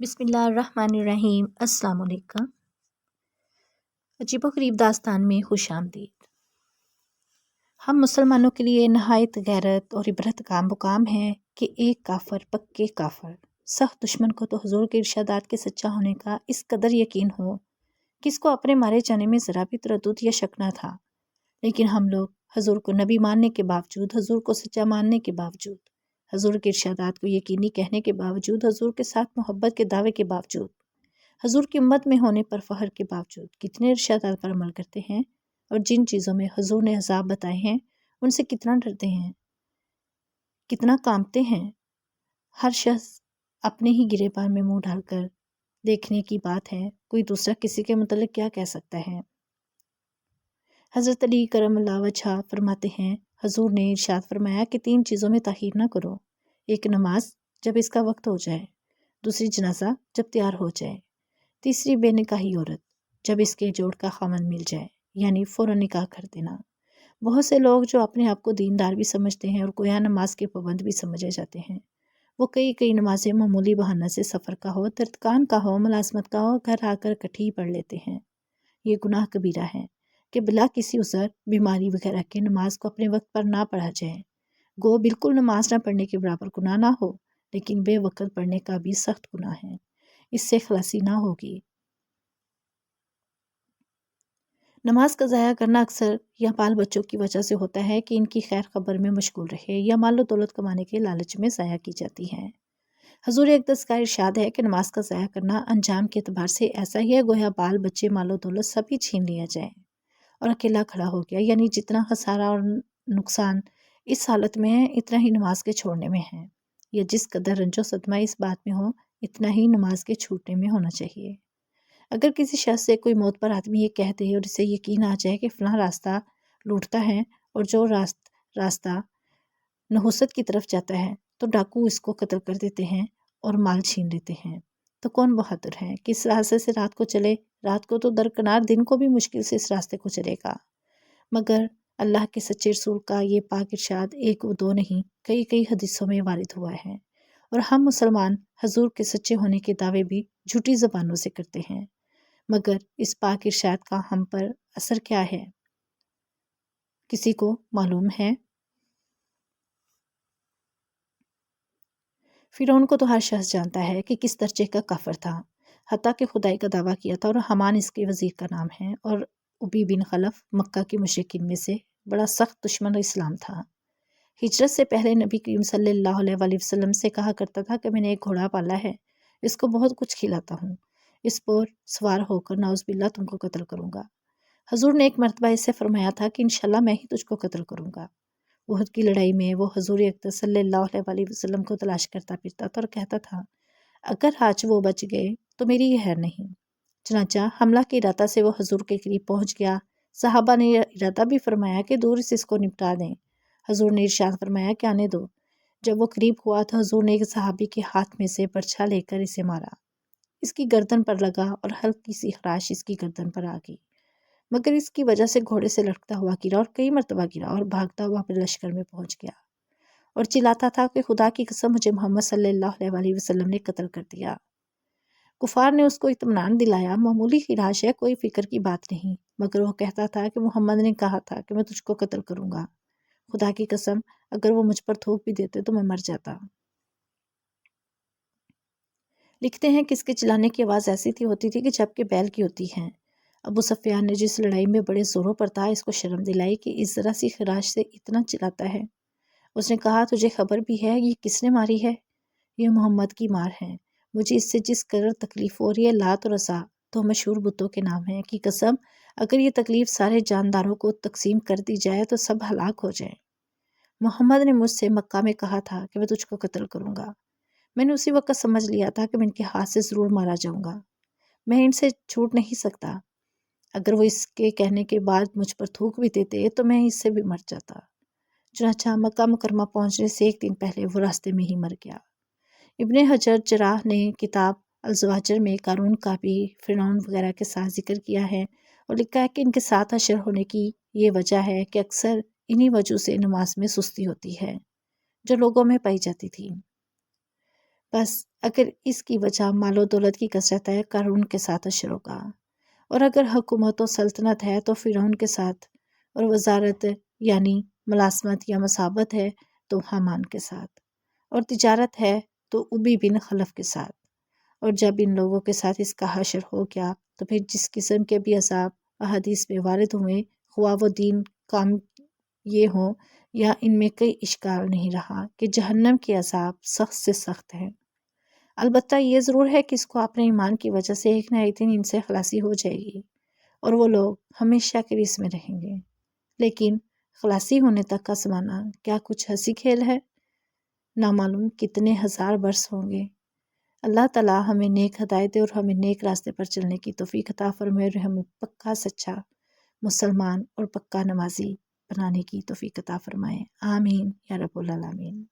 بسم اللہ الرحمن الرحیم۔ السلام علیکم۔ عجیب و غریب داستان میں خوش آمدید۔ ہم مسلمانوں کے لیے نہایت غیرت اور عبرت کا مقام ہے کہ ایک کافر پکے کافر سخت دشمن کو تو حضور کے ارشادات کے سچا ہونے کا اس قدر یقین ہو کہ اس کو اپنے مارے جانے میں ذرا بھی تردد یا شک نہ تھا، لیکن ہم لوگ حضور کو نبی ماننے کے باوجود، حضور کو سچا ماننے کے باوجود، حضور کے ارشادات کو یقینی کہنے کے باوجود، حضور کے ساتھ محبت کے دعوے کے باوجود، حضور کی امت میں ہونے پر فخر کے باوجود کتنے ارشادات پر عمل کرتے ہیں، اور جن چیزوں میں حضور نے عذاب بتائے ہیں ان سے کتنا ڈرتے ہیں، کتنا کانپتے ہیں۔ ہر شخص اپنے ہی گریبان میں منہ ڈال کر دیکھنے کی بات ہے، کوئی دوسرا کسی کے متعلق کیا کہہ سکتا ہے۔ حضرت علی کرم اللہ وجہہ فرماتے ہیں، حضور نے ارشاد فرمایا کہ 3 چیزوں میں تاخیر نہ کرو، ایک نماز جب اس کا وقت ہو جائے، دوسری جنازہ جب تیار ہو جائے، تیسری بے نکاحی عورت جب اس کے جوڑ کا خاوند مل جائے، یعنی فوراً نکاح کر دینا۔ بہت سے لوگ جو اپنے آپ کو دیندار بھی سمجھتے ہیں اور گویا نماز کے پابند بھی سمجھے جاتے ہیں، وہ کئی نمازیں معمولی بہانہ سے، سفر کا ہو، ترکان کا ہو، ملازمت کا ہو، گھر آ کر کٹھی ہی پڑھ لیتے ہیں۔ یہ گناہ کبیرہ ہے کہ بلا کسی عذر، بیماری وغیرہ کے نماز کو اپنے وقت پر نہ پڑھا جائے۔ گو بالکل نماز نہ پڑھنے کے برابر گناہ نہ ہو، لیکن بے وقت پڑھنے کا بھی سخت گناہ ہے، اس سے خلاصی نہ ہوگی۔ نماز کا ضائع کرنا اکثر یا بال بچوں کی وجہ سے ہوتا ہے کہ ان کی خیر خبر میں مشغول رہے، یا مال و دولت کمانے کے لالچ میں ضائع کی جاتی ہے۔ حضور اقدس کا ارشاد ہے کہ نماز کا ضائع کرنا انجام کے اعتبار سے ایسا ہی ہے گویا بال بچے، مال و دولت سب ہی چھین لیا جائے اور اکیلا کھڑا ہو گیا، یعنی جتنا خسارہ اور نقصان اس حالت میں ہے اتنا ہی نماز کے چھوڑنے میں ہے، یا جس قدر رنج و صدمہ اس بات میں ہو اتنا ہی نماز کے چھوٹنے میں ہونا چاہیے۔ اگر کسی شخص سے کوئی موت پر آدمی یہ کہہ دے اور اسے یقین آ جائے کہ فلاں راستہ لوٹتا ہے اور جو راستہ نحوست کی طرف جاتا ہے تو ڈاکو اس کو قتل کر دیتے ہیں اور مال چھین لیتے ہیں، تو کون بہادر ہے کہ اس راستے سے رات کو چلے؟ رات کو تو درکنار دن کو بھی مشکل سے اس راستے کو چلے گا۔ مگر اللہ کے سچے رسول کا یہ پاک ارشاد ایک و دو نہیں، کئی حدیثوں میں وارد ہوا ہے، اور ہم مسلمان حضور کے سچے ہونے کے دعوے بھی جھوٹی زبانوں سے کرتے ہیں، مگر اس پاک ارشاد کا ہم پر اثر کیا ہے، کسی کو معلوم ہے؟ فرعون کو تو ہر شخص جانتا ہے کہ کس درجے کا کافر تھا، حتیٰ کہ خدائی کا دعویٰ کیا تھا، اور حامان اس کے وزیر کا نام ہے، اور ابی بن خلف مکہ کے مشرکین میں سے بڑا سخت دشمن اسلام تھا۔ ہجرت سے پہلے نبی کریم صلی اللہ علیہ وآلہ وسلم سے کہا کرتا تھا کہ میں نے ایک گھوڑا پالا ہے، اس کو بہت کچھ کھلاتا ہوں، اس پر سوار ہو کر نعوذ باللہ تم کو قتل کروں گا۔ حضور نے ایک مرتبہ اس سے فرمایا تھا کہ انشاءاللہ میں ہی تجھ کو قتل کروں گا۔ احد کی لڑائی میں وہ حضور اقدس صلی اللہ علیہ وآلہ وسلم کو تلاش کرتا پھرتا تھا اور کہتا تھا، اگر آج وہ بچ گئے تو میری یہ خیر نہیں۔ چنانچہ حملہ کے ارادہ سے وہ حضور کے قریب پہنچ گیا، صحابہ نے ارادہ بھی فرمایا کہ دور سے اس کو نپٹا دیں۔ حضور نے ارشاد فرمایا کہ آنے دو۔ جب وہ قریب ہوا تو حضور نے ایک صحابی کے ہاتھ میں سے برچھا لے کر اسے مارا، اس کی گردن پر لگا اور ہلکی سی خراش اس کی گردن پر آ گئی، مگر اس کی وجہ سے گھوڑے سے لٹکتا ہوا گرا اور کئی مرتبہ گرا اور بھاگتا ہوا اپنے لشکر میں پہنچ گیا اور چلاتا تھا کہ خدا کی قسم مجھے محمد صلی اللہ علیہ وآلہ وسلم نے قتل کر دیا۔ کفار نے اس کو اطمینان دلایا، معمولی خراش ہے، کوئی فکر کی بات نہیں، مگر وہ کہتا تھا کہ محمد نے کہا تھا کہ میں تجھ کو قتل کروں گا، خدا کی قسم اگر وہ مجھ پر تھوک بھی دیتے تو میں مر جاتا۔ لکھتے ہیں کہ اس کے چلانے کی آواز ایسی ہوتی تھی کہ جب کہ بیل کی ہوتی ہے۔ ابو سفیان نے جس لڑائی میں بڑے زوروں پر تھا اس کو شرم دلائی کہ اس ذرا سی خراش سے اتنا چلاتا ہے۔ اس نے کہا، تجھے خبر بھی ہے یہ کس نے ماری ہے؟ یہ محمد کی مار ہے، مجھے اس سے جس قدر تکلیف ہو رہی ہے، لات اور عزا تو مشہور بتوں کے نام ہیں کی قسم اگر یہ تکلیف سارے جانداروں کو تقسیم کر دی جائے تو سب ہلاک ہو جائیں۔ محمد نے مجھ سے مکہ میں کہا تھا کہ میں تجھ کو قتل کروں گا، میں نے اسی وقت سمجھ لیا تھا کہ میں ان کے ہاتھ سے ضرور مارا جاؤں گا، میں ان سے چھوٹ نہیں سکتا، اگر وہ اس کے کہنے کے بعد مجھ پر تھوک بھی دیتے تو میں اس سے بھی مر جاتا۔ چنانچہ مکہ مکرمہ پہنچنے سے ایک دن پہلے وہ راستے میں ہی مر گیا۔ ابن حجر جراح نے کتاب الزواجر میں قارون کا بھی فرعون وغیرہ کے ساتھ ذکر کیا ہے اور لکھا ہے کہ ان کے ساتھ حشر ہونے کی یہ وجہ ہے کہ اکثر انہی وجہ سے نماز میں سستی ہوتی ہے جو لوگوں میں پائی جاتی تھی۔ بس اگر اس کی وجہ مال و دولت کی کثرت ہے، قارون کے ساتھ حشر ہوگا، اور اگر حکومت و سلطنت ہے تو فرعون کے ساتھ، اور وزارت یعنی ملازمت یا مسابت ہے تو حامان کے ساتھ، اور تجارت ہے تو ابی بن خلف کے ساتھ۔ اور جب ان لوگوں کے ساتھ اس کا حشر ہو گیا تو پھر جس قسم کے بھی عذاب احادیث میں وارد ہوئے، خواہ وہ دین کام یہ ہوں یا ان میں کوئی اشکال نہیں رہا کہ جہنم کے عذاب سخت سے سخت ہیں۔ البتہ یہ ضرور ہے کہ اس کو اپنے ایمان کی وجہ سے ایک نہ ایک دن ان سے خلاصی ہو جائے گی اور وہ لوگ ہمیشہ کے لیے اس میں رہیں گے۔ لیکن خلاصی ہونے تک کا زمانہ کیا کچھ ہنسی کھیل ہے؟ نامعلوم کتنے ہزار برس ہوں گے۔ اللہ تعالیٰ ہمیں نیک ہدایت دے اور ہمیں نیک راستے پر چلنے کی توفیق عطا فرمائے اور ہمیں پکا سچا مسلمان اور پکا نمازی بنانے کی توفیق عطا فرمائے۔ آمین یا رب العالمین۔